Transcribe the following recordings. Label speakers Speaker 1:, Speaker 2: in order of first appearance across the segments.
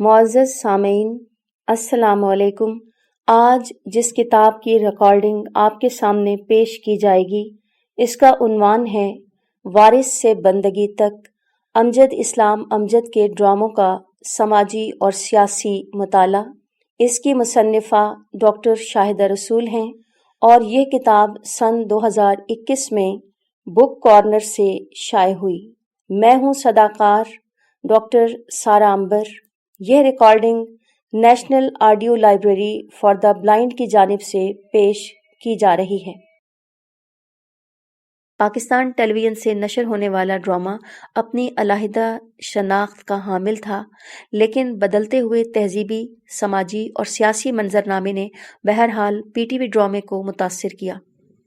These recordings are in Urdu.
Speaker 1: معزز سامعین، السلام علیکم۔ آج جس کتاب کی ریکارڈنگ آپ کے سامنے پیش کی جائے گی اس کا عنوان ہے وارث سے بندگی تک، امجد اسلام امجد کے ڈراموں کا سماجی اور سیاسی مطالعہ۔ اس کی مصنفہ ڈاکٹر شاہدہ رسول ہیں اور یہ کتاب سن 2021 میں بک کارنر سے شائع ہوئی۔ میں ہوں صداقار ڈاکٹر سارا امبر۔ یہ recording national audio library for the blind کی جانب سے پیش کی جا رہی ہے۔ پاکستان ٹیلی ویژن سے نشر ہونے والا ڈرامہ اپنی علیحدہ شناخت کا حامل تھا، لیکن بدلتے ہوئے تہذیبی، سماجی اور سیاسی منظرنامے نے بہرحال پی ٹی وی ڈرامے کو متاثر کیا۔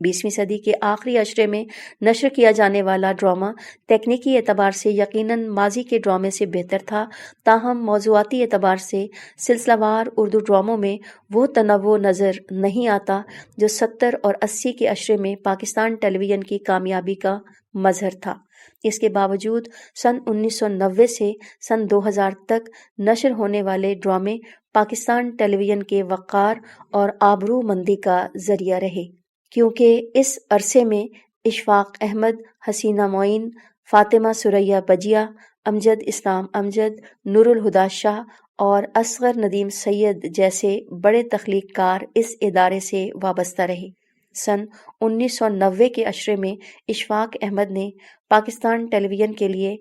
Speaker 1: 20ویں صدی کے آخری عشرے میں نشر کیا جانے والا ڈرامہ تکنیکی اعتبار سے یقیناً ماضی کے ڈرامے سے بہتر تھا، تاہم موضوعاتی اعتبار سے سلسلہ وار اردو ڈراموں میں وہ تنوع نظر نہیں آتا جو 70 اور 80 کے عشرے میں پاکستان ٹیلی ویژن کی کامیابی کا مظہر تھا۔ اس کے باوجود سن 1990 سے سن 2000 تک نشر ہونے والے ڈرامے پاکستان ٹیلی ویژن کے وقار اور آبرو مندی کا ذریعہ رہے، کیونکہ اس عرصے میں اشفاق احمد، حسینہ معین، فاطمہ ثریا بجیا، امجد اسلام امجد، نور الہدیٰ شاہ اور اصغر ندیم سید جیسے بڑے تخلیق کار اس ادارے سے وابستہ رہے۔ سن 1990 کے عشرے میں اشفاق احمد نے پاکستان ٹیلی ویژن کے لیے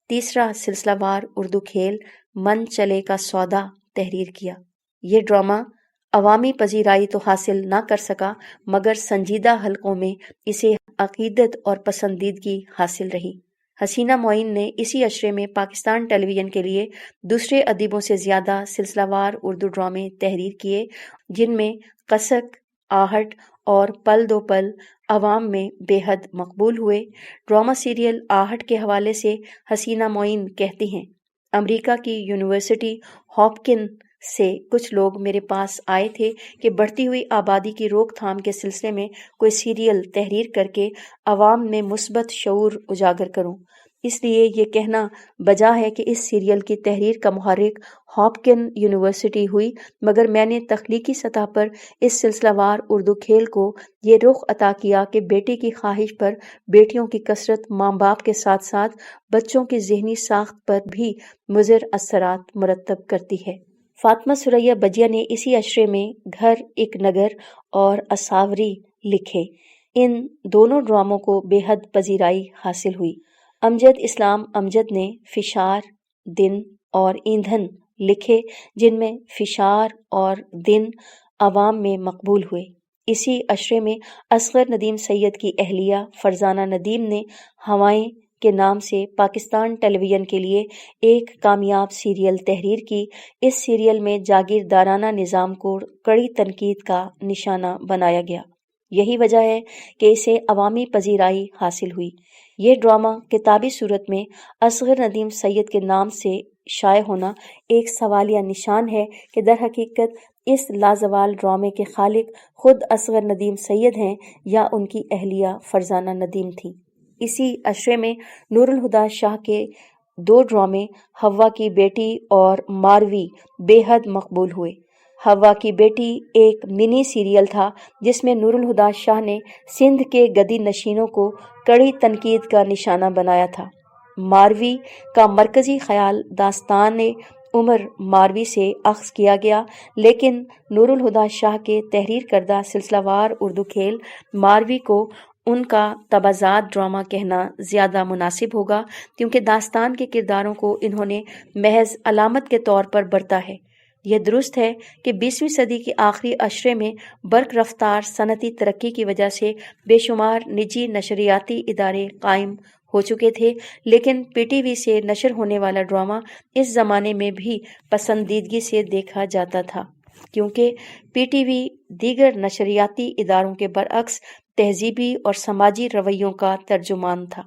Speaker 1: تیسرا سلسلہ وار اردو کھیل من چلے کا سودا تحریر کیا۔ یہ ڈرامہ عوامی پذیرائی تو حاصل نہ کر سکا، مگر سنجیدہ حلقوں میں اسے عقیدت اور پسندیدگی حاصل رہی۔ حسینہ معین نے اسی عشرے میں پاکستان ٹیلی ویژن کے لیے دوسرے ادیبوں سے زیادہ سلسلہ وار اردو ڈرامے تحریر کیے، جن میں قسق، آہٹ اور پل دو پل عوام میں بے حد مقبول ہوئے۔ ڈرامہ سیریل آہٹ کے حوالے سے حسینہ معین کہتی ہیں، امریکہ کی یونیورسٹی ہاپکن سے کچھ لوگ میرے پاس آئے تھے کہ بڑھتی ہوئی آبادی کی روک تھام کے سلسلے میں کوئی سیریل تحریر کر کے عوام میں مثبت شعور اجاگر کروں۔ اس لیے یہ کہنا بجا ہے کہ اس سیریل کی تحریر کا محرک ہاپکن یونیورسٹی ہوئی، مگر میں نے تخلیقی سطح پر اس سلسلہ وار اردو کھیل کو یہ رخ عطا کیا کہ بیٹی کی خواہش پر بیٹیوں کی کثرت ماں باپ کے ساتھ ساتھ بچوں کی ذہنی ساخت پر بھی مضر اثرات مرتب کرتی ہے۔ فاطمہ ثریا بجیا نے اسی عشرے میں گھر ایک نگر اور اساوری لکھے۔ ان دونوں ڈراموں کو بے حد پذیرائی حاصل ہوئی۔ امجد اسلام امجد نے فشار، دن اور ایندھن لکھے، جن میں فشار اور دن عوام میں مقبول ہوئے۔ اسی عشرے میں اصغر ندیم سید کی اہلیہ فرزانہ ندیم نے ہوائیں کے نام سے پاکستان ٹیلی ویژن کے لیے ایک کامیاب سیریل تحریر کی۔ اس سیریل میں جاگیردارانہ نظام کو کڑی تنقید کا نشانہ بنایا گیا۔ یہی وجہ ہے کہ اسے عوامی پذیرائی حاصل ہوئی۔ یہ ڈرامہ کتابی صورت میں اصغر ندیم سید کے نام سے شائع ہونا ایک سوالیہ نشان ہے کہ در حقیقت اس لازوال ڈرامے کے خالق خود اصغر ندیم سید ہیں یا ان کی اہلیہ فرزانہ ندیم تھیں۔ اسی عشرے میں نور الہدیٰ شاہ کے دو ڈرامے حوا کی بیٹی اور ماروی بے حد مقبول ہوئے۔ حوا کی بیٹی ایک منی سیریل تھا جس میں نور الہدیٰ شاہ نے سندھ کے گدی نشینوں کو کڑی تنقید کا نشانہ بنایا تھا۔ ماروی کا مرکزی خیال داستان عمر ماروی سے اخذ کیا گیا، لیکن نور الہدیٰ شاہ کے تحریر کردہ سلسلہ وار اردو کھیل ماروی کو ان کا تبعزات ڈرامہ کہنا زیادہ مناسب ہوگا، کیونکہ داستان کے کرداروں کو انہوں نے محض علامت کے طور پر برتا ہے۔ یہ درست ہے کہ 20ویں صدی کے آخری عشرے میں برق رفتار صنعتی ترقی کی وجہ سے بے شمار نجی نشریاتی ادارے قائم ہو چکے تھے، لیکن پی ٹی وی سے نشر ہونے والا ڈرامہ اس زمانے میں بھی پسندیدگی سے دیکھا جاتا تھا، کیونکہ پی ٹی وی دیگر نشریاتی اداروں کے برعکس تہذیبی اور سماجی رویوں کا ترجمان تھا۔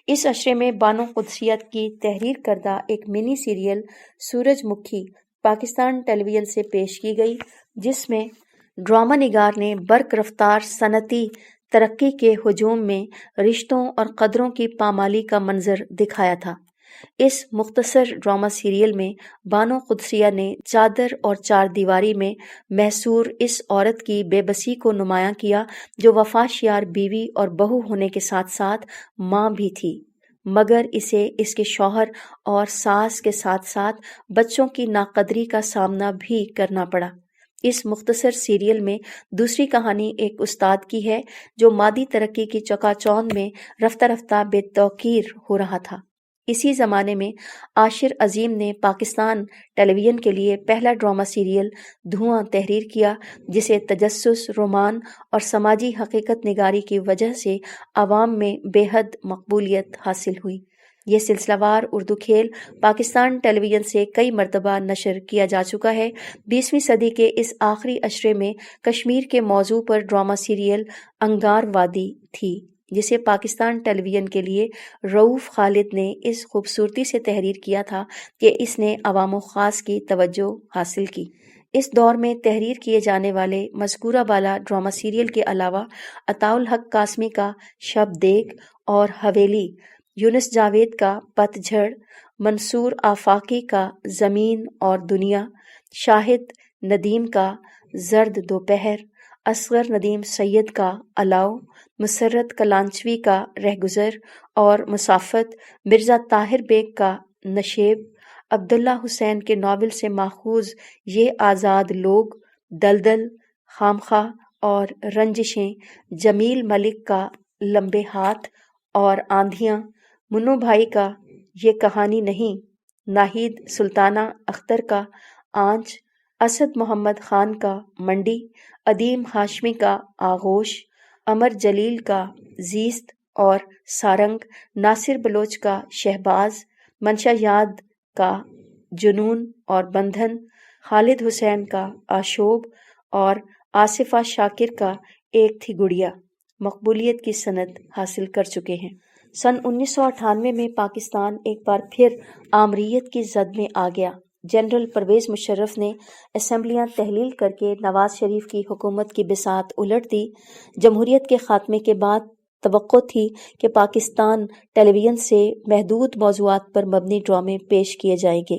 Speaker 1: اس عشرے میں بانو قدسیت کی تحریر کردہ ایک منی سیریل سورج مکھی پاکستان ٹیلی ویژن سے پیش کی گئی، جس میں ڈرامہ نگار نے برق رفتار صنعتی ترقی کے ہجوم میں رشتوں اور قدروں کی پامالی کا منظر دکھایا تھا۔ اس مختصر ڈرامہ سیریل میں بانو قدسیہ نے چادر اور چار دیواری میں محصور اس عورت کی بے بسی کو نمایاں کیا جو وفاشیار بیوی اور بہو ہونے کے ساتھ ساتھ ماں بھی تھی، مگر اسے اس کے شوہر اور ساس کے ساتھ ساتھ بچوں کی ناقدری کا سامنا بھی کرنا پڑا۔ اس مختصر سیریل میں دوسری کہانی ایک استاد کی ہے جو مادی ترقی کی چکا چوند میں رفتہ رفتہ بے توقیر ہو رہا تھا۔ اسی زمانے میں عاشر عظیم نے پاکستان ٹیلی ویژن کے لیے پہلا ڈرامہ سیریل دھواں تحریر کیا، جسے تجسس، رومان اور سماجی حقیقت نگاری کی وجہ سے عوام میں بے حد مقبولیت حاصل ہوئی۔ یہ سلسلہ وار اردو کھیل پاکستان ٹیلی ویژن سے کئی مرتبہ نشر کیا جا چکا ہے۔ 20ویں صدی کے اس آخری اشرے میں کشمیر کے موضوع پر ڈرامہ سیریل انگار وادی تھی، جسے پاکستان ٹیلی ویژن کے لیے رؤوف خالد نے اس خوبصورتی سے تحریر کیا تھا کہ اس نے عوام و خاص کی توجہ حاصل کی۔ اس دور میں تحریر کیے جانے والے مذکورہ بالا ڈرامہ سیریل کے علاوہ عطاء الحق قاسمی کا شب دیکھ اور حویلی، یونس جاوید کا پت جھڑ، منصور آفاقی کا زمین اور دنیا، شاہد ندیم کا زرد دوپہر، اصغر ندیم سید کا الاؤ، مسرت کلانچوی کا رہگزر اور مسافت، مرزا طاہر بیگ کا نشیب، عبداللہ حسین کے ناول سے ماخوذ یہ آزاد لوگ، دلدل، خامخواہ اور رنجشیں، جمیل ملک کا لمبے ہاتھ اور آندھیاں، منو بھائی کا یہ کہانی نہیں، ناہید سلطانہ اختر کا آنچ، اسد محمد خان کا منڈی، ادیم ہاشمی کا آغوش، امر جلیل کا زیست اور سارنگ، ناصر بلوچ کا شہباز، منشا یاد کا جنون اور بندھن، خالد حسین کا آشوب اور آصفہ شاکر کا ایک تھی گڑیا مقبولیت کی سند حاصل کر چکے ہیں۔ سن 1998 میں پاکستان ایک بار پھر آمریت کی زد میں آ گیا۔ جنرل پرویز مشرف نے اسمبلیاں تحلیل کر کے نواز شریف کی حکومت کی بساط الٹ دی۔ جمہوریت کے خاتمے کے بعد توقع تھی کہ پاکستان ٹیلی ویژن سے محدود موضوعات پر مبنی ڈرامے پیش کیے جائیں گے،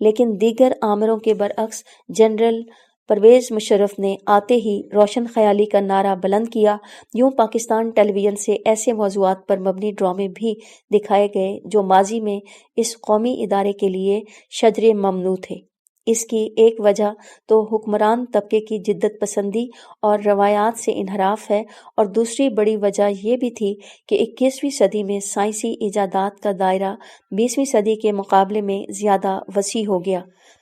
Speaker 1: لیکن دیگر آمروں کے برعکس جنرل پرویز مشرف نے آتے ہی روشن خیالی کا نعرہ بلند کیا۔ یوں پاکستان ٹیلی ویژن سے ایسے موضوعات پر مبنی ڈرامے بھی دکھائے گئے جو ماضی میں اس قومی ادارے کے لیے شجر ممنوع تھے۔ اس کی ایک وجہ تو حکمران طبقے کی جدت پسندی اور روایات سے انحراف ہے، اور دوسری بڑی وجہ یہ بھی تھی کہ 21ویں صدی میں سائنسی ایجادات کا دائرہ 20ویں صدی کے مقابلے میں زیادہ وسیع ہو گیا۔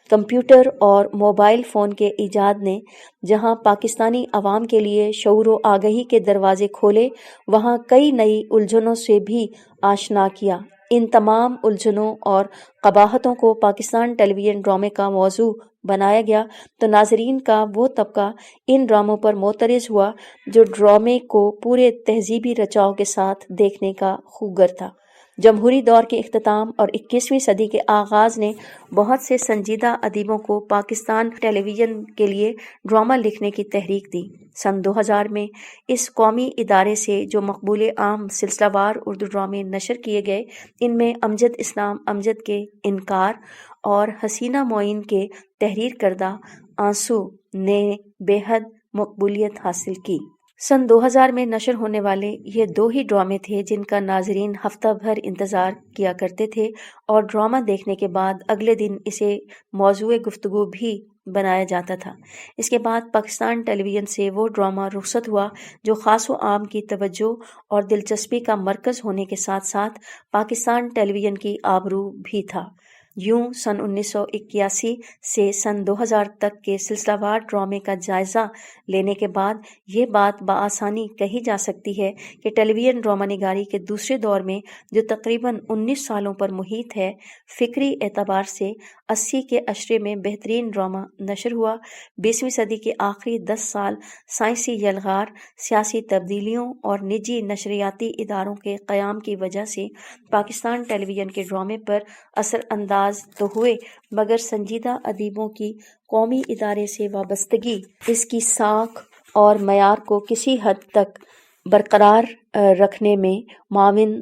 Speaker 1: کمپیوٹر اور موبائل فون کے ایجاد نے جہاں پاکستانی عوام کے لیے شعور و آگہی کے دروازے کھولے، وہاں کئی نئی الجھنوں سے بھی آشنا کیا۔ ان تمام الجھنوں اور قباحتوں کو پاکستان ٹیلی ویژن ڈرامے کا موضوع بنایا گیا تو ناظرین کا وہ طبقہ ان ڈراموں پر معترض ہوا جو ڈرامے کو پورے تہذیبی رچاؤ کے ساتھ دیکھنے کا خوگر تھا۔ جمہوری دور کے اختتام اور 21ویں صدی کے آغاز نے بہت سے سنجیدہ ادیبوں کو پاکستان ٹیلی ویژن کے لیے ڈرامہ لکھنے کی تحریک دی۔ سن 2000 میں اس قومی ادارے سے جو مقبول عام سلسلہ وار اردو ڈرامے نشر کیے گئے، ان میں امجد اسلام امجد کے انکار اور حسینہ معین کے تحریر کردہ آنسو نے بے حد مقبولیت حاصل کی۔ سن 2000 میں نشر ہونے والے یہ دو ہی ڈرامے تھے جن کا ناظرین ہفتہ بھر انتظار کیا کرتے تھے، اور ڈرامہ دیکھنے کے بعد اگلے دن اسے موضوع گفتگو بھی بنایا جاتا تھا۔ اس کے بعد پاکستان ٹیلی ویژن سے وہ ڈرامہ رخصت ہوا جو خاص و عام کی توجہ اور دلچسپی کا مرکز ہونے کے ساتھ ساتھ پاکستان ٹیلی ویژن کی آبرو بھی تھا۔ یوں سن 1981 سے سن 2000 تک کے سلسلہ وار ڈرامے کا جائزہ لینے کے بعد یہ بات بآسانی کہی جا سکتی ہے کہ ٹیلی ویژن ڈرامہ نگاری کے دوسرے دور میں جو تقریباً 19 سالوں پر محیط ہے، فکری اعتبار سے 80 کے عشرے میں بہترین ڈرامہ نشر ہوا۔ 20ویں صدی کے آخری 10 سال سائنسی یلغار، سیاسی تبدیلیوں اور نجی نشریاتی اداروں کے قیام کی وجہ سے پاکستان ٹیلی ویژن کے ڈرامے پر اثر انداز تو ہوئے، مگر سنجیدہ ادیبوں کی قومی ادارے سے وابستگی اس کی ساکھ اور معیار کو کسی حد تک برقرار رکھنے میں معاون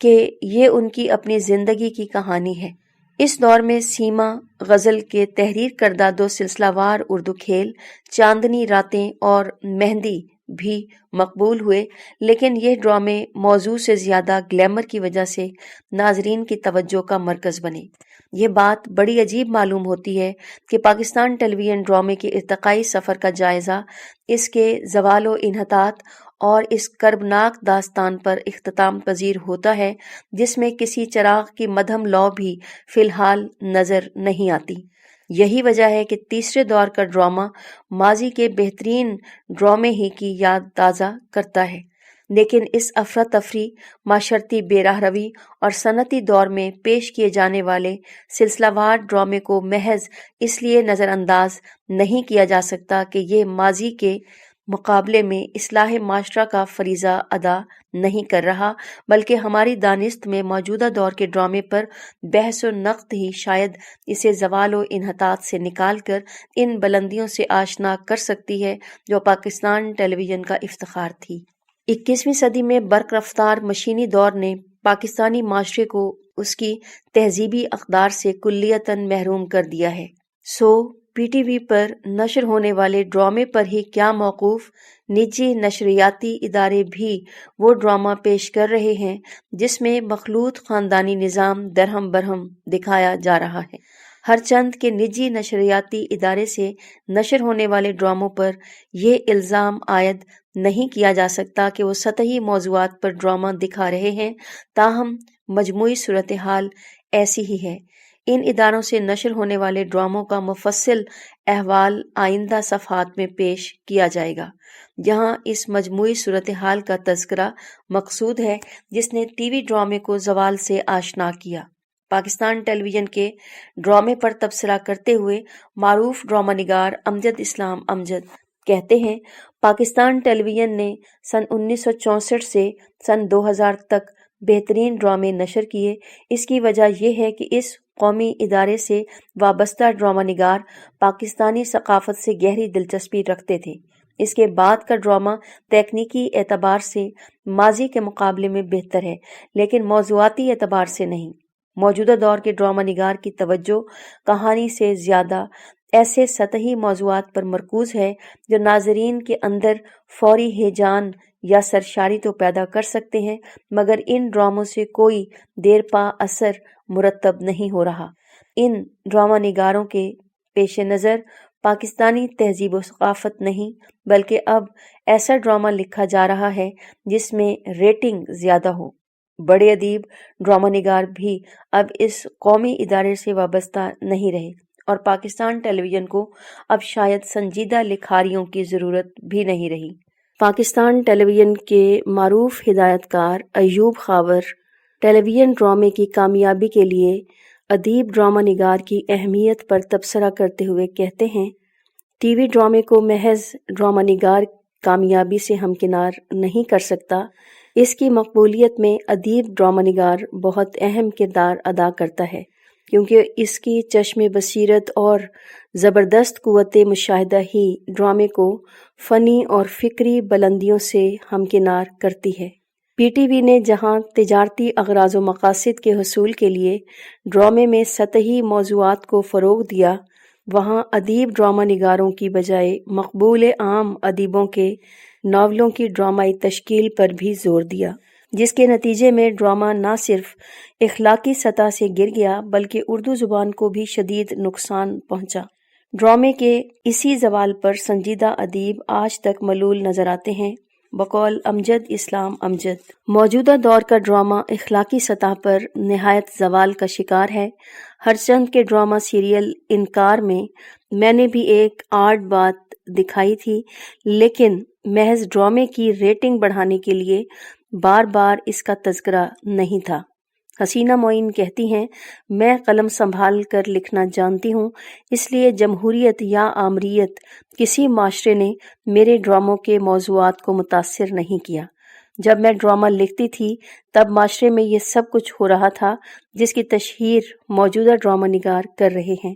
Speaker 1: کہ یہ ان کی اپنی زندگی کی کہانی ہے۔ اس دور میں سیما غزل کے تحریر کردہ 2 سلسلہ وار اردو کھیل چاندنی راتیں اور مہندی بھی مقبول ہوئے، لیکن یہ ڈرامے موضوع سے زیادہ گلیمر کی وجہ سے ناظرین کی توجہ کا مرکز بنے۔ یہ بات بڑی عجیب معلوم ہوتی ہے کہ پاکستان ٹیلی ویژن ڈرامے کے ارتقائی سفر کا جائزہ اس کے زوال و انحطاط اور اس کربناک داستان پر اختتام پذیر ہوتا ہے جس میں کسی چراغ کی مدھم لو بھی فی الحال نظر نہیں آتی۔ یہی وجہ ہے کہ تیسرے دور کا ڈرامہ ماضی کے بہترین ڈرامے ہی کی یاد تازہ کرتا ہے، لیکن اس افراتفری، معاشرتی بے راہ روی اور صنعتی دور میں پیش کیے جانے والے سلسلہ وار ڈرامے کو محض اس لیے نظر انداز نہیں کیا جا سکتا کہ یہ ماضی کے مقابلے میں اصلاح معاشرہ کا فریضہ ادا نہیں کر رہا، بلکہ ہماری دانست میں موجودہ دور کے ڈرامے پر بحث و نقد ہی شاید اسے زوال و انحطاط سے نکال کر ان بلندیوں سے آشنا کر سکتی ہے جو پاکستان ٹیلی ویژن کا افتخار تھی۔ 21ویں صدی میں برق رفتار مشینی دور نے پاکستانی معاشرے کو اس کی تہذیبی اقدار سے کلیتاً محروم کر دیا ہے۔ پی ٹی وی پر نشر ہونے والے ڈرامے پر ہی کیا موقوف نجی نشریاتی ادارے بھی وہ ڈرامہ پیش کر رہے ہیں جس میں مخلوط خاندانی نظام درہم برہم دکھایا جا رہا ہے۔ ہر چند کے نجی نشریاتی ادارے سے نشر ہونے والے ڈراموں پر یہ الزام عائد نہیں کیا جا سکتا کہ وہ سطحی موضوعات پر ڈرامہ دکھا رہے ہیں، تاہم مجموعی صورتحال ایسی ہی ہے۔ ان اداروں سے نشر ہونے والے ڈراموں کا مفصل احوال آئندہ صفحات میں پیش کیا جائے گا، جہاں اس مجموعی صورتحال کا تذکرہ مقصود ہے جس نے ٹی وی ڈرامے کو زوال سے آشنا کیا۔ پاکستان ٹیلی ویژن کے ڈرامے پر تبصرہ کرتے ہوئے معروف ڈرامہ نگار امجد اسلام امجد کہتے ہیں، پاکستان ٹیلی ویژن نے سن 1964 سے سن 2000 تک بہترین ڈرامے نشر کیے۔ اس کی وجہ یہ ہے کہ اس قومی ادارے سے وابستہ ڈرامہ نگار پاکستانی ثقافت سے گہری دلچسپی رکھتے تھے۔ اس کے بعد کا ڈرامہ تکنیکی اعتبار سے ماضی کے مقابلے میں بہتر ہے، لیکن موضوعاتی اعتبار سے نہیں۔ موجودہ دور کے ڈرامہ نگار کی توجہ کہانی سے زیادہ ایسے سطحی موضوعات پر مرکوز ہے جو ناظرین کے اندر فوری ہیجان یا سرشاری تو پیدا کر سکتے ہیں، مگر ان ڈراموں سے کوئی دیر پا اثر مرتب نہیں ہو رہا۔ ان ڈرامہ نگاروں کے پیش نظر پاکستانی تہذیب و ثقافت نہیں، بلکہ اب ایسا ڈرامہ لکھا جا رہا ہے جس میں ریٹنگ زیادہ ہو۔ بڑے ادیب ڈرامہ نگار بھی اب اس قومی ادارے سے وابستہ نہیں رہے اور پاکستان ٹیلی ویژن کو اب شاید سنجیدہ لکھاریوں کی ضرورت بھی نہیں رہی۔ پاکستان ٹیلی ویژن کے معروف ہدایت کار ایوب خاور ٹیلی ویژن ڈرامے کی کامیابی کے لیے ادیب ڈرامہ نگار کی اہمیت پر تبصرہ کرتے ہوئے کہتے ہیں، ٹی وی ڈرامے کو محض ڈرامہ نگار کامیابی سے ہمکنار نہیں کر سکتا، اس کی مقبولیت میں ادیب ڈرامہ نگار بہت اہم کردار ادا کرتا ہے، کیونکہ اس کی چشم بصیرت اور زبردست قوت مشاہدہ ہی ڈرامے کو فنی اور فکری بلندیوں سے ہمکنار کرتی ہے۔ پی ٹی وی نے جہاں تجارتی اغراض و مقاصد کے حصول کے لیے ڈرامے میں سطحی موضوعات کو فروغ دیا، وہاں ادیب ڈرامہ نگاروں کی بجائے مقبول عام ادیبوں کے ناولوں کی ڈرامائی تشکیل پر بھی زور دیا، جس کے نتیجے میں ڈرامہ نہ صرف اخلاقی سطح سے گر گیا بلکہ اردو زبان کو بھی شدید نقصان پہنچا۔ ڈرامے کے اسی زوال پر سنجیدہ ادیب آج تک ملول نظر آتے ہیں۔ بقول امجد اسلام امجد، موجودہ دور کا ڈرامہ اخلاقی سطح پر نہایت زوال کا شکار ہے۔ ہر چند کے ڈرامہ سیریل انکار میں نے بھی ایک آڈ بات دکھائی تھی، لیکن محض ڈرامے کی ریٹنگ بڑھانے کے لیے بار بار اس کا تذکرہ نہیں تھا۔ حسینہ معین کہتی ہیں، میں قلم سنبھال کر لکھنا جانتی ہوں، اس لیے جمہوریت یا آمریت کسی معاشرے نے میرے ڈراموں کے موضوعات کو متاثر نہیں کیا۔ جب میں ڈرامہ لکھتی تھی تب معاشرے میں یہ سب کچھ ہو رہا تھا جس کی تشہیر موجودہ ڈرامہ نگار کر رہے ہیں،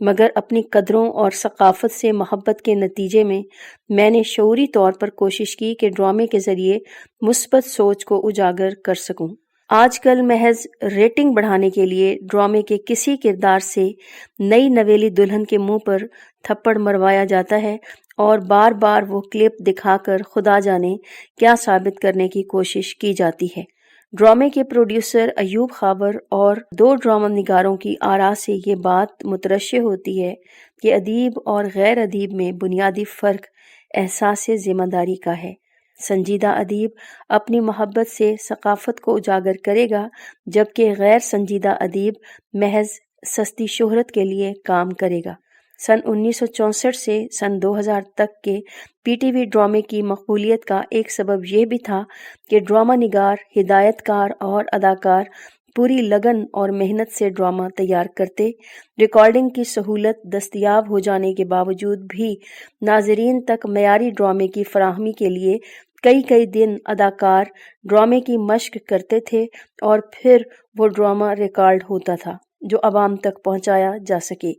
Speaker 1: مگر اپنی قدروں اور ثقافت سے محبت کے نتیجے میں نے شعوری طور پر کوشش کی کہ ڈرامے کے ذریعے مثبت سوچ کو اجاگر کر سکوں۔ آج کل محض ریٹنگ بڑھانے کے لیے ڈرامے کے کسی کردار سے نئی نویلی دلہن کے منہ پر تھپڑ مروایا جاتا ہے اور بار بار وہ کلپ دکھا کر خدا جانے کیا ثابت کرنے کی کوشش کی جاتی ہے۔ ڈرامے کے پروڈیوسر ایوب خابر اور 2 ڈرامہ نگاروں کی آراء سے یہ بات مترشح ہوتی ہے کہ ادیب اور غیر ادیب میں بنیادی فرق احساس ذمہ داری کا ہے۔ سنجیدہ ادیب اپنی محبت سے ثقافت کو اجاگر کرے گا، جبکہ غیر سنجیدہ ادیب محض سستی شہرت کے لیے کام کرے گا۔ سن 1964 سے سن 2000 تک کے پی ٹی وی ڈرامے کی مقبولیت کا ایک سبب یہ بھی تھا کہ ڈرامہ نگار، ہدایت کار اور اداکار پوری لگن اور محنت سے ڈرامہ تیار کرتے۔ ریکارڈنگ کی سہولت دستیاب ہو جانے کے باوجود بھی ناظرین تک معیاری ڈرامے کی فراہمی کے لیے کئی دن اداکار ڈرامے کی مشق کرتے تھے اور پھر وہ ڈرامہ ریکارڈ ہوتا تھا جو عوام تک پہنچایا جا سکے،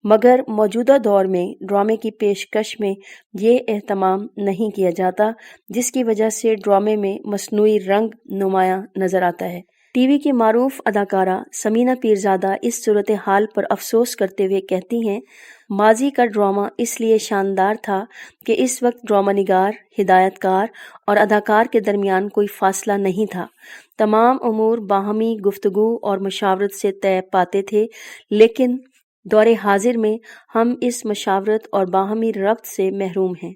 Speaker 1: مگر موجودہ دور میں ڈرامے کی پیشکش میں یہ اہتمام نہیں کیا جاتا، جس کی وجہ سے ڈرامے میں مصنوعی رنگ نمایاں نظر آتا ہے۔ ٹی وی کی معروف اداکارہ ثمینہ پیرزادہ اس صورتحال پر افسوس کرتے ہوئے کہتی ہیں، ماضی کا ڈرامہ اس لیے شاندار تھا کہ اس وقت ڈرامہ نگار، ہدایت کار اور اداکار کے درمیان کوئی فاصلہ نہیں تھا۔ تمام امور باہمی گفتگو اور مشاورت سے طے پاتے تھے، لیکن دور حاضر میں ہم اس مشاورت اور باہمی ربط سے محروم ہیں۔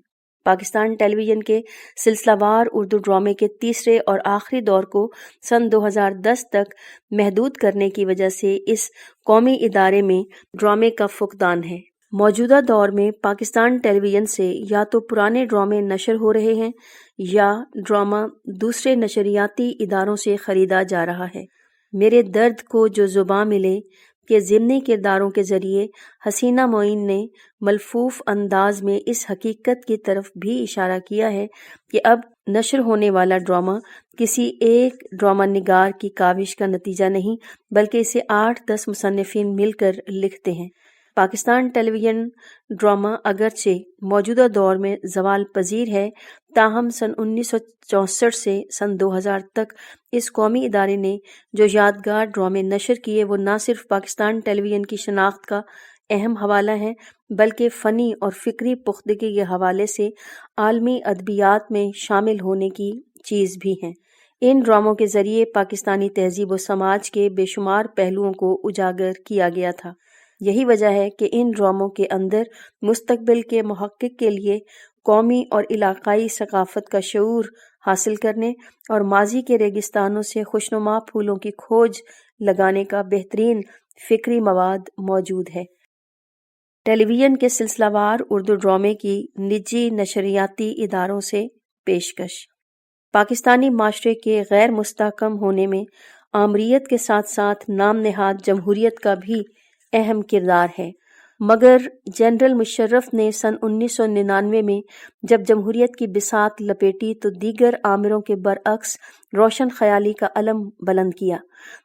Speaker 1: پاکستان ٹیلی ویژن کے سلسلہ وار اردو ڈرامے کے تیسرے اور آخری دور کو سن 2010 تک محدود کرنے کی وجہ سے اس قومی ادارے میں ڈرامے کا فقدان ہے۔ موجودہ دور میں پاکستان ٹیلی ویژن سے یا تو پرانے ڈرامے نشر ہو رہے ہیں یا ڈرامہ دوسرے نشریاتی اداروں سے خریدا جا رہا ہے۔ میرے درد کو جو زباں ملے کہ ضمنی کرداروں کے ذریعے حسینہ معین نے ملفوف انداز میں اس حقیقت کی طرف بھی اشارہ کیا ہے کہ اب نشر ہونے والا ڈرامہ کسی ایک ڈرامہ نگار کی کاوش کا نتیجہ نہیں، بلکہ اسے 8-10 مصنفین مل کر لکھتے ہیں۔ پاکستان ٹیلی ویژن ڈرامہ اگرچہ موجودہ دور میں زوال پذیر ہے، تاہم سن 1964 سے سن 2000 تک اس قومی ادارے نے جو یادگار ڈرامے نشر کیے وہ نہ صرف پاکستان ٹیلی ویژن کی شناخت کا اہم حوالہ ہیں، بلکہ فنی اور فکری پختگی کے حوالے سے عالمی ادبیات میں شامل ہونے کی چیز بھی ہیں۔ ان ڈراموں کے ذریعے پاکستانی تہذیب و سماج کے بے شمار پہلوؤں کو اجاگر کیا گیا تھا۔ یہی وجہ ہے کہ ان ڈراموں کے اندر مستقبل کے محقق کے لیے قومی اور علاقائی ثقافت کا شعور حاصل کرنے اور ماضی کے ریگستانوں سے خوشنما پھولوں کی کھوج لگانے کا بہترین فکری مواد موجود ہے۔ ٹیلی ویژن کے سلسلہ وار اردو ڈرامے کی نجی نشریاتی اداروں سے پیشکش۔ پاکستانی معاشرے کے غیر مستحکم ہونے میں آمریت کے ساتھ ساتھ نام نہاد جمہوریت کا بھی اہم کردار ہے، مگر جنرل مشرف نے سن 1999 میں جب جمہوریت کی بساط لپیٹی تو دیگر آمروں کے برعکس روشن خیالی کا علم بلند کیا،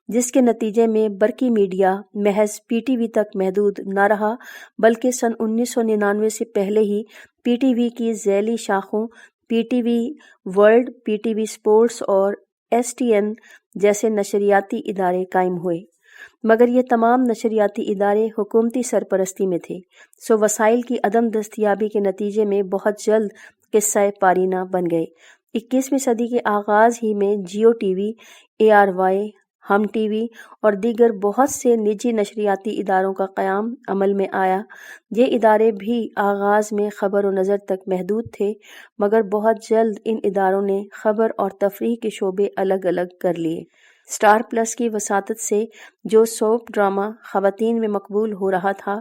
Speaker 1: جس کے نتیجے میں برقی میڈیا محض پی ٹی وی تک محدود نہ رہا، بلکہ سن 1999 سے پہلے ہی پی ٹی وی کی ذیلی شاخوں P T V world, P T V sports اور ایس ٹی این جیسے نشریاتی ادارے قائم ہوئے، مگر یہ تمام نشریاتی ادارے حکومتی سرپرستی میں تھے، سو وسائل کی عدم دستیابی کے نتیجے میں بہت جلد قصہ پارینہ بن گئے۔ 21ویں صدی کے آغاز ہی میں Geo T V, A R Y, Hum T V اور دیگر بہت سے نجی نشریاتی اداروں کا قیام عمل میں آیا۔ یہ ادارے بھی آغاز میں خبر و نظر تک محدود تھے، مگر بہت جلد ان اداروں نے خبر اور تفریح کے شعبے الگ الگ کر لیے۔ اسٹار پلس کی وساطت سے جو سوپ ڈرامہ خواتین میں مقبول ہو رہا تھا،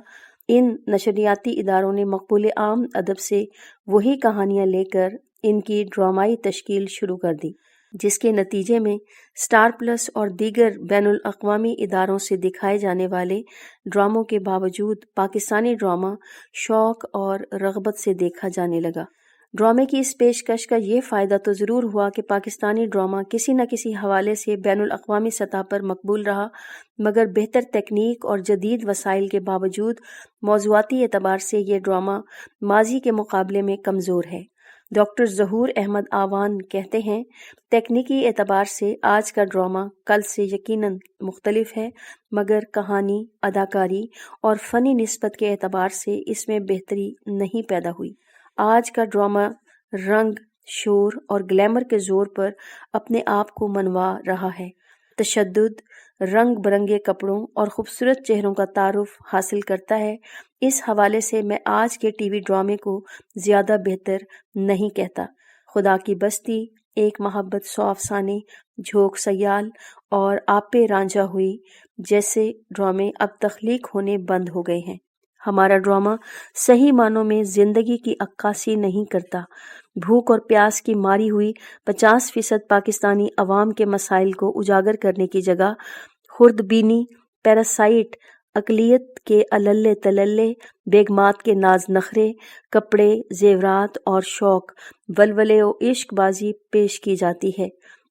Speaker 1: ان نشریاتی اداروں نے مقبول عام ادب سے وہی کہانیاں لے کر ان کی ڈرامائی تشکیل شروع کر دی، جس کے نتیجے میں اسٹار پلس اور دیگر بین الاقوامی اداروں سے دکھائے جانے والے ڈراموں کے باوجود پاکستانی ڈرامہ شوق اور رغبت سے دیکھا جانے لگا۔ ڈرامے کی اس پیشکش کا یہ فائدہ تو ضرور ہوا کہ پاکستانی ڈرامہ کسی نہ کسی حوالے سے بین الاقوامی سطح پر مقبول رہا، مگر بہتر تکنیک اور جدید وسائل کے باوجود موضوعاتی اعتبار سے یہ ڈرامہ ماضی کے مقابلے میں کمزور ہے۔ ڈاکٹر ظہور احمد آوان کہتے ہیں، تکنیکی اعتبار سے آج کا ڈرامہ کل سے یقیناً مختلف ہے، مگر کہانی، اداکاری اور فنی نسبت کے اعتبار سے اس میں بہتری نہیں پیدا ہوئی۔ آج کا ڈرامہ رنگ، شور اور گلیمر کے زور پر اپنے آپ کو منوا رہا ہے، تشدد، رنگ برنگے کپڑوں اور خوبصورت چہروں کا تعارف حاصل کرتا ہے۔ اس حوالے سے میں آج کے ٹی وی ڈرامے کو زیادہ بہتر نہیں کہتا۔ خدا کی بستی، ایک محبت سو افسانے، جھوک سیال اور آپے رانجھا ہوئی جیسے ڈرامے اب تخلیق ہونے بند ہو گئے ہیں۔ ہمارا ڈرامہ صحیح معنوں میں زندگی کی عکاسی نہیں کرتا۔ بھوک اور پیاس کی ماری ہوئی 50% پاکستانی عوام کے مسائل کو اجاگر کرنے کی جگہ خوردبینی، پیراسائٹ، اقلیت کے اللے تللے، بیگمات کے ناز نخرے، کپڑے، زیورات اور شوق، ولولے و عشق بازی پیش کی جاتی ہے۔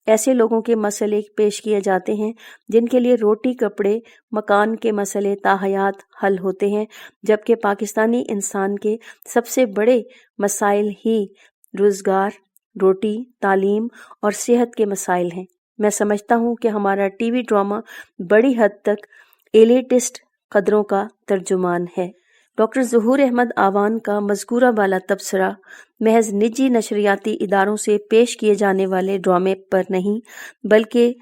Speaker 1: ایسے لوگوں کے مسئلے پیش کیے جاتے ہیں جن کے لیے روٹی، کپڑے، مکان کے مسئلے تاحیات حل ہوتے ہیں، جبکہ پاکستانی انسان کے سب سے بڑے مسائل ہی روزگار، روٹی، تعلیم اور صحت کے مسائل ہیں۔ میں سمجھتا ہوں کہ ہمارا ٹی وی ڈرامہ بڑی حد تک ایلیٹسٹ قدروں کا ترجمان ہے۔ ڈاکٹر ظہور احمد آوان کا مذکورہ بالا تبصرہ محض نجی نشریاتی اداروں سے پیش کیے جانے والے ڈرامے پر نہیں، بلکہ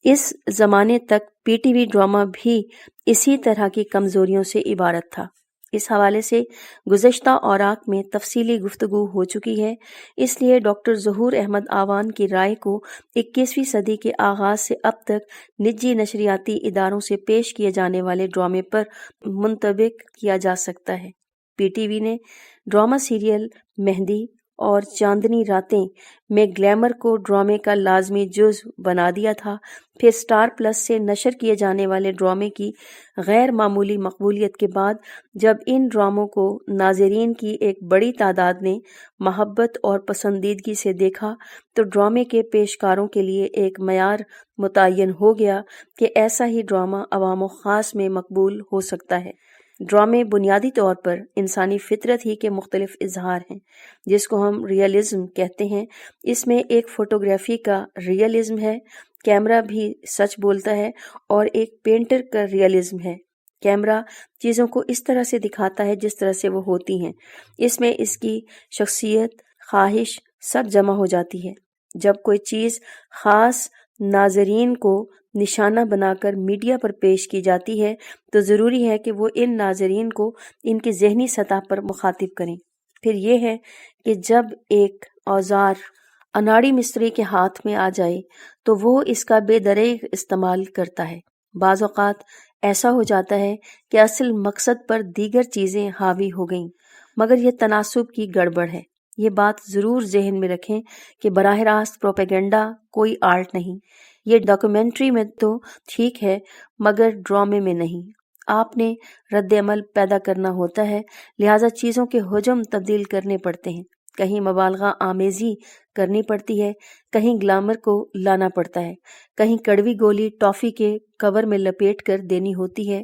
Speaker 1: اس زمانے تک پی ٹی وی ڈرامہ بھی اسی طرح کی کمزوریوں سے عبارت تھا۔ اس حوالے سے گزشتہ اوراق میں تفصیلی گفتگو ہو چکی ہے، اس لیے ڈاکٹر ظہور احمد آوان کی رائے کو 21ویں صدی کے آغاز سے اب تک نجی نشریاتی اداروں سے پیش کیے جانے والے ڈرامے پر منطبق کیا جا سکتا ہے۔ پی ٹی وی نے ڈرامہ سیریل مہندی اور چاندنی راتیں میں گلیمر کو ڈرامے کا لازمی جزو بنا دیا تھا، پھر اسٹار پلس سے نشر کیے جانے والے ڈرامے کی غیر معمولی مقبولیت کے بعد جب ان ڈراموں کو ناظرین کی ایک بڑی تعداد نے محبت اور پسندیدگی سے دیکھا تو ڈرامے کے پیشکاروں کے لیے ایک معیار متعین ہو گیا کہ ایسا ہی ڈرامہ عوام و خاص میں مقبول ہو سکتا ہے۔ ڈرامے بنیادی طور پر انسانی فطرت ہی کے مختلف اظہار ہیں، جس کو ہم ریئلزم کہتے ہیں۔ اس میں ایک فوٹوگرافی کا ریئلزم ہے، کیمرہ بھی سچ بولتا ہے، اور ایک پینٹر کا ریئلزم ہے، کیمرہ چیزوں کو اس طرح سے دکھاتا ہے جس طرح سے وہ ہوتی ہیں۔ اس میں اس کی شخصیت، خواہش سب جمع ہو جاتی ہے۔ جب کوئی چیز خاص ناظرین کو نشانہ بنا کر میڈیا پر پیش کی جاتی ہے تو ضروری ہے کہ وہ ان ناظرین کو ان کی ذہنی سطح پر مخاطب کریں۔ پھر یہ ہے کہ جب ایک اوزار اناڑی مستری کے ہاتھ میں آ جائے تو وہ اس کا بے دریغ استعمال کرتا ہے۔ بعض اوقات ایسا ہو جاتا ہے کہ اصل مقصد پر دیگر چیزیں حاوی ہو گئیں، مگر یہ تناسب کی گڑبڑ ہے۔ یہ بات ضرور ذہن میں رکھیں کہ براہ راست پروپیگنڈا کوئی آرٹ نہیں۔ یہ ڈاکیومنٹری میں تو ٹھیک ہے مگر ڈرامے میں نہیں۔ آپ نے رد عمل پیدا کرنا ہوتا ہے، لہٰذا چیزوں کے حجم تبدیل کرنے پڑتے ہیں، کہیں مبالغہ آمیزی کرنی پڑتی ہے، کہیں گلیمر کو لانا پڑتا ہے، کہیں کڑوی گولی ٹافی کے کور میں لپیٹ کر دینی ہوتی ہے۔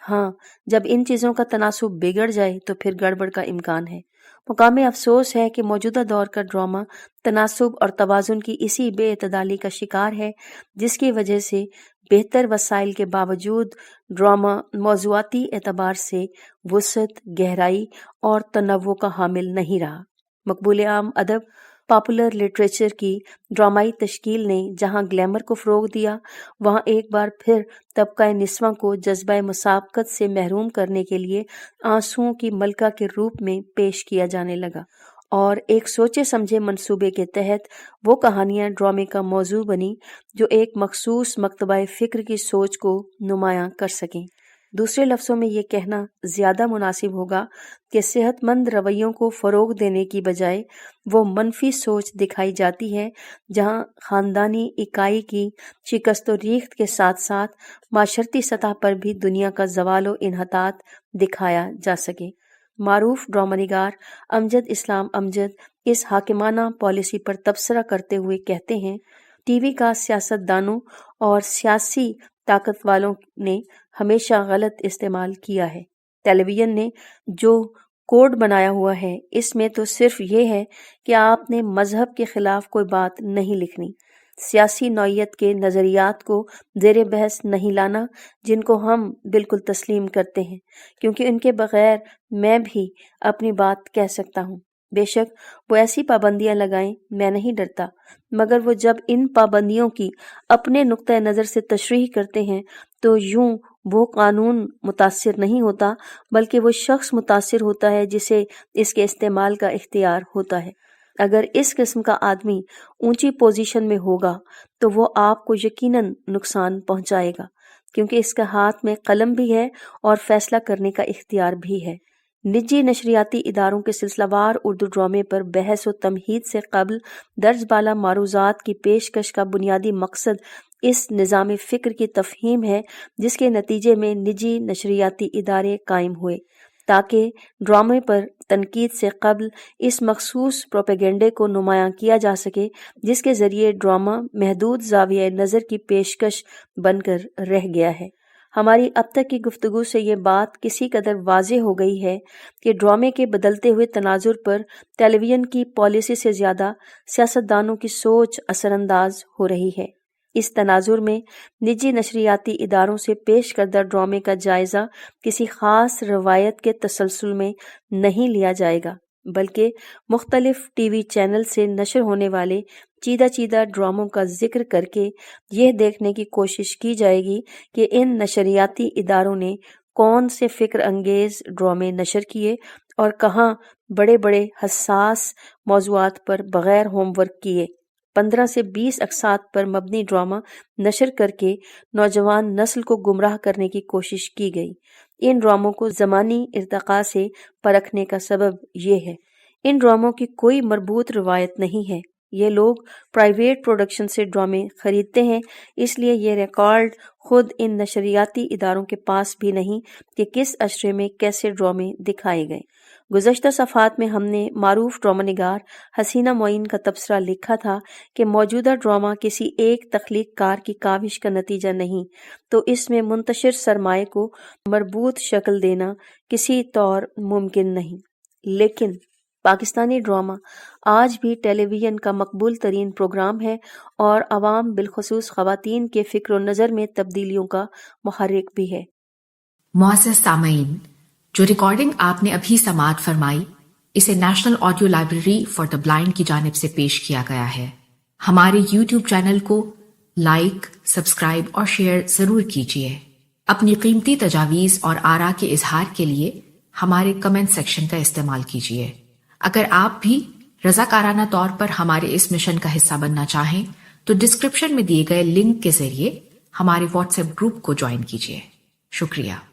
Speaker 1: ہاں، جب ان چیزوں کا تناسب بگڑ جائے تو پھر گڑبڑ کا امکان ہے۔ مقام افسوس ہے کہ موجودہ دور کا ڈرامہ تناسب اور توازن کی اسی بے اعتدالی کا شکار ہے، جس کی وجہ سے بہتر وسائل کے باوجود ڈرامہ موضوعاتی اعتبار سے وسعت، گہرائی اور تنوع کا حامل نہیں رہا۔ مقبول عام ادب، پاپولر لٹریچر کی ڈرامائی تشکیل نے جہاں گلیمر کو فروغ دیا، وہاں ایک بار پھر طبقہ نسواں کو جذبہ مسابقت سے محروم کرنے کے لیے آنسوؤں کی ملکہ کے روپ میں پیش کیا جانے لگا، اور ایک سوچے سمجھے منصوبے کے تحت وہ کہانیاں ڈرامے کا موضوع بنی جو ایک مخصوص مکتبہ فکر کی سوچ کو نمایاں کر سکیں۔ دوسرے لفظوں میں یہ کہنا زیادہ مناسب ہوگا کہ صحت مند رویوں کو فروغ دینے کی بجائے وہ منفی سوچ دکھائی جاتی ہے جہاں خاندانی اکائی کی شکست و ریخت کے ساتھ ساتھ معاشرتی سطح پر بھی دنیا کا زوال و انحطاط دکھایا جا سکے۔ معروف ڈرامہ نگار امجد اسلام امجد اس حاکمانہ پالیسی پر تبصرہ کرتے ہوئے کہتے ہیں، ٹی وی کا سیاست دانوں اور سیاسی طاقت والوں نے ہمیشہ غلط استعمال کیا ہے۔ ٹیلی ویژن نے جو کوڈ بنایا ہوا ہے، اس میں تو صرف یہ ہے کہ آپ نے مذہب کے خلاف کوئی بات نہیں لکھنی، سیاسی نوعیت کے نظریات کو زیر بحث نہیں لانا جن کو ہم بالکل تسلیم کرتے ہیں، کیونکہ ان کے بغیر میں بھی اپنی بات کہہ سکتا ہوں۔ بے شک وہ ایسی پابندیاں لگائیں، میں نہیں ڈرتا، مگر وہ جب ان پابندیوں کی اپنے نقطۂ نظر سے تشریح کرتے ہیں تو یوں وہ قانون متاثر نہیں ہوتا بلکہ وہ شخص متاثر ہوتا ہے جسے اس کے استعمال کا اختیار ہوتا ہے۔ اگر اس قسم کا آدمی اونچی پوزیشن میں ہوگا تو وہ آپ کو یقیناً نقصان پہنچائے گا، کیونکہ اس کا ہاتھ میں قلم بھی ہے اور فیصلہ کرنے کا اختیار بھی ہے۔ نجی نشریاتی اداروں کے سلسلہ وار اردو ڈرامے پر بحث و تمہید سے قبل درج بالا معروضات کی پیشکش کا بنیادی مقصد اس نظام فکر کی تفہیم ہے جس کے نتیجے میں نجی نشریاتی ادارے قائم ہوئے، تاکہ ڈرامے پر تنقید سے قبل اس مخصوص پروپیگنڈے کو نمایاں کیا جا سکے جس کے ذریعے ڈرامہ محدود زاویہ نظر کی پیشکش بن کر رہ گیا ہے۔ ہماری اب تک کی گفتگو سے یہ بات کسی قدر واضح ہو گئی ہے کہ ڈرامے کے بدلتے ہوئے تناظر پر ٹیلی ویژن کی پالیسی سے زیادہ سیاستدانوں کی سوچ اثر انداز ہو رہی ہے۔ اس تناظر میں نجی نشریاتی اداروں سے پیش کردہ ڈرامے کا جائزہ کسی خاص روایت کے تسلسل میں نہیں لیا جائے گا، بلکہ مختلف ٹی وی چینل سے نشر ہونے والے چیدہ ڈراموں کا ذکر کر کے یہ دیکھنے کی کوشش کی جائے گی کہ ان نشریاتی اداروں نے کون سے فکر انگیز ڈرامے نشر کیے اور کہاں بڑے بڑے حساس موضوعات پر بغیر ہوم ورک کیے 15 سے 20 اقساط پر مبنی ڈرامہ نشر کر کے نوجوان نسل کو گمراہ کرنے کی کوشش کی گئی۔ ان ڈراموں کو زمانی ارتقاء سے پرکھنے کا سبب یہ ہے۔ ان ڈراموں کی کوئی مربوط روایت نہیں ہے، یہ لوگ پرائیویٹ پروڈکشن سے ڈرامے خریدتے ہیں، اس لیے یہ ریکارڈ خود ان نشریاتی اداروں کے پاس بھی نہیں کہ کس اشرے میں کیسے ڈرامے دکھائے گئے۔ گزشتہ صفحات میں ہم نے معروف ڈرامہ نگار حسینہ معین کا تبصرہ لکھا تھا کہ موجودہ ڈرامہ کسی ایک تخلیق کار کی کاوش کا نتیجہ نہیں، تو اس میں منتشر سرمایہ کو مربوط شکل دینا کسی طور ممکن نہیں۔ لیکن پاکستانی ڈرامہ آج بھی ٹیلی ویژن کا مقبول ترین پروگرام ہے اور عوام بالخصوص خواتین کے فکر و نظر میں تبدیلیوں کا محرک بھی ہے۔
Speaker 2: معزز سامعین، جو ریکارڈنگ آپ نے ابھی سماعت فرمائی اسے national audio library for the blind کی جانب سے پیش کیا گیا ہے۔ ہمارے یوٹیوب چینل کو لائک، سبسکرائب اور شیئر ضرور کیجیے۔ اپنی قیمتی تجاویز اور آراء کے اظہار کے لیے ہمارے کمنٹ سیکشن کا استعمال کیجیے۔ اگر آپ بھی رضاکارانہ طور پر ہمارے اس مشن کا حصہ بننا چاہیں تو ڈسکرپشن میں دیے گئے لنک کے ذریعے ہمارے واٹس ایپ گروپ کو جوائن کیجیے۔ شکریہ۔